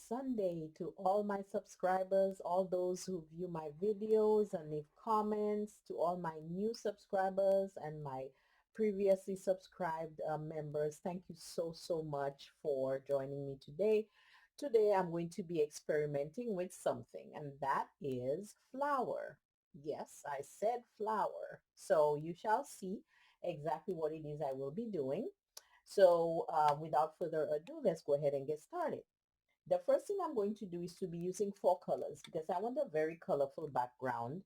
Sunday to all my subscribers, all those who view my videos and leave comments, to all my new subscribers and my previously subscribed members. Thank you so much for joining me today. Today I'm going to be experimenting with something, and that is flour. Yes, I said flour. So you shall see exactly what it is I will be doing. So without further ado, let's go ahead and get started. The first thing I'm going to do is to be using four colors because I want a very colorful background.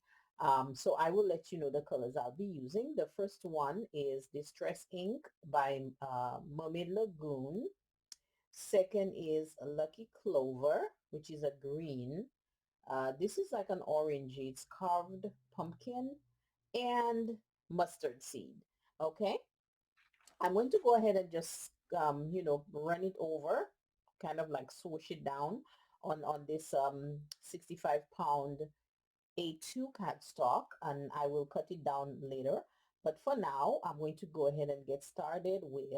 So I will let you know the colors I'll be using. The first one is Distress Ink by Mermaid Lagoon. Second is Lucky Clover, which is a green. This is like an orangey. It's carved pumpkin and mustard seed. Okay. I'm going to go ahead and just, run it over, kind of like swoosh it down on this 65-pound A2 cardstock, and I will cut it down later. But for now, I'm going to go ahead and get started with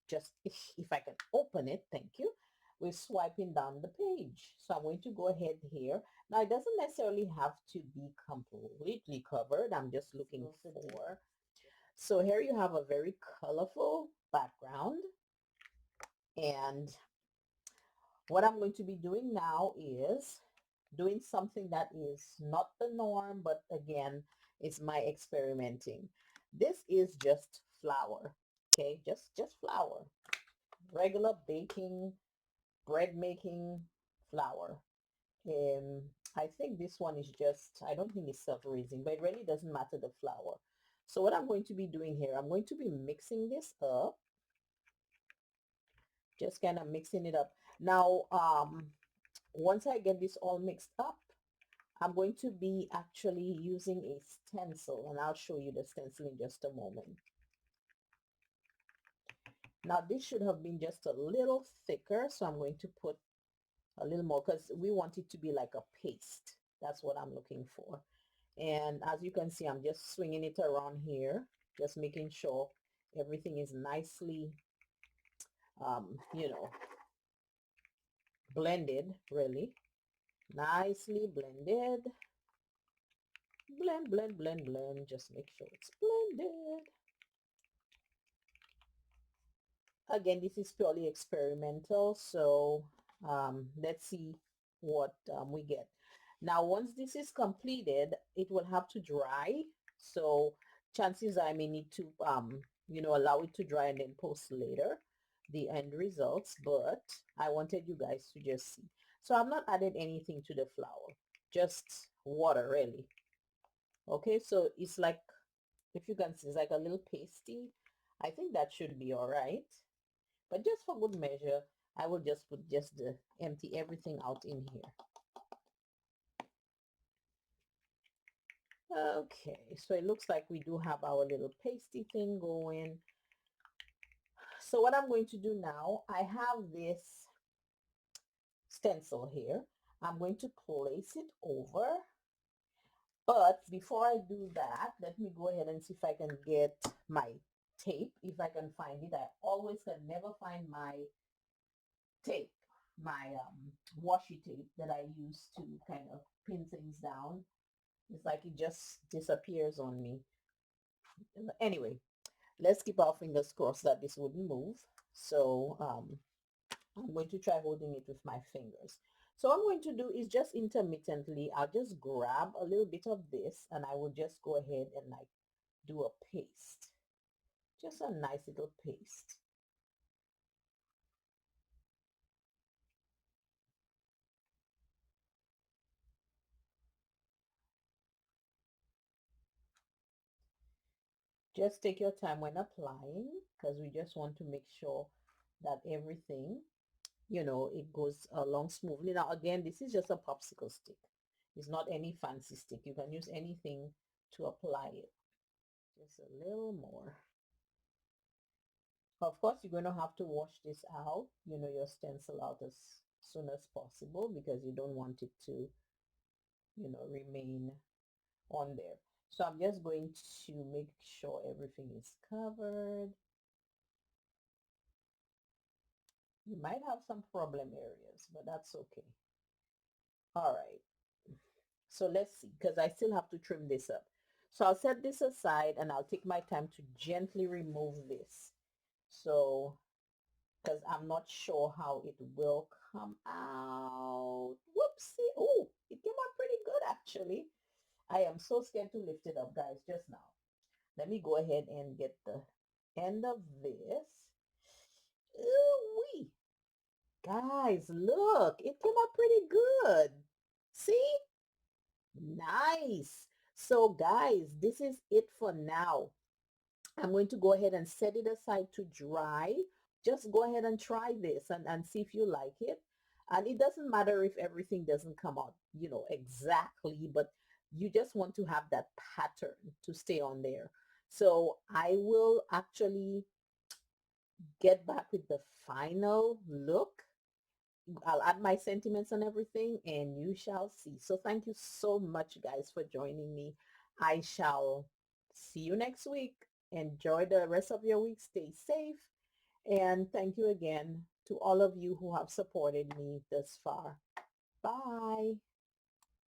just, if I can open it, thank you, with swiping down the page. So I'm going to go ahead here. Now, it doesn't necessarily have to be completely covered. I'm just looking for so here you have a very colorful background, and what I'm going to be doing now is doing something that is not the norm, but again, it's my experimenting. This is just flour, okay? Just flour, regular baking, bread making flour. Um, I think this one is just, I don't think it's self-raising, but it really doesn't matter the flour. So what I'm going to be doing here, I'm going to be mixing this up, just kind of mixing it up. Now, once I get this all mixed up, I'm going to be actually using a stencil, and I'll show you the stencil in just a moment. Now, this should have been just a little thicker, so I'm going to put a little more because we want it to be like a paste. That's what I'm looking for. And as you can see, I'm just swinging it around here, just making sure everything is nicely, you know, blended, really. Nicely blended. Blend, blend, blend, blend. Just make sure it's blended. Again, this is purely experimental, so let's see what we get. Now, once this is completed, it will have to dry. So chances I may need to, allow it to dry and then post later the end results, but I wanted you guys to just see. So I've not added anything to the flour, just water really. Okay, so it's like, if you can see, it's like a little pasty. I think that should be all right. But just for good measure, I will just put just the empty everything out in here. Okay, so it looks like we do have our little pasty thing going. So what I'm going to do now, I have this stencil here. I'm going to place it over. But before I do that, let me go ahead and see if I can get my tape, if I can find it. I always can never find my tape, my washi tape that I use to kind of pin things down. It's like it just disappears on me. Anyway, let's keep our fingers crossed that this wouldn't move. So I'm going to try holding it with my fingers. So what I'm going to do is just intermittently, I'll just grab a little bit of this and I will just go ahead and like do a paste. Just a nice little paste. Just take your time when applying because we just want to make sure that everything, it goes along smoothly. Now, again, this is just a popsicle stick. It's not any fancy stick. You can use anything to apply it. Just a little more. Of course, you're going to have to wash this out, your stencil out as soon as possible because you don't want it to, remain on there. So I'm just going to make sure everything is covered. You might have some problem areas, but that's okay. All right. So let's see, because I still have to trim this up. So I'll set this aside and I'll take my time to gently remove this. So, because I'm not sure how it will come out. Whoopsie. Oh, it came out pretty good actually. I am so scared to lift it up, guys, just now. Let me go ahead and get the end of this. Ooh-wee. Guys, look, it came out pretty good. See? Nice. So guys, this is it for now. I'm going to go ahead and set it aside to dry. Just go ahead and try this and see if you like it. And it doesn't matter if everything doesn't come out, exactly, but you just want to have that pattern to stay on there. So I will actually get back with the final look. I'll add my sentiments and everything and you shall see. So thank you so much guys for joining me. I shall see you next week. Enjoy the rest of your week. Stay safe. And thank you again to all of you who have supported me thus far. Bye.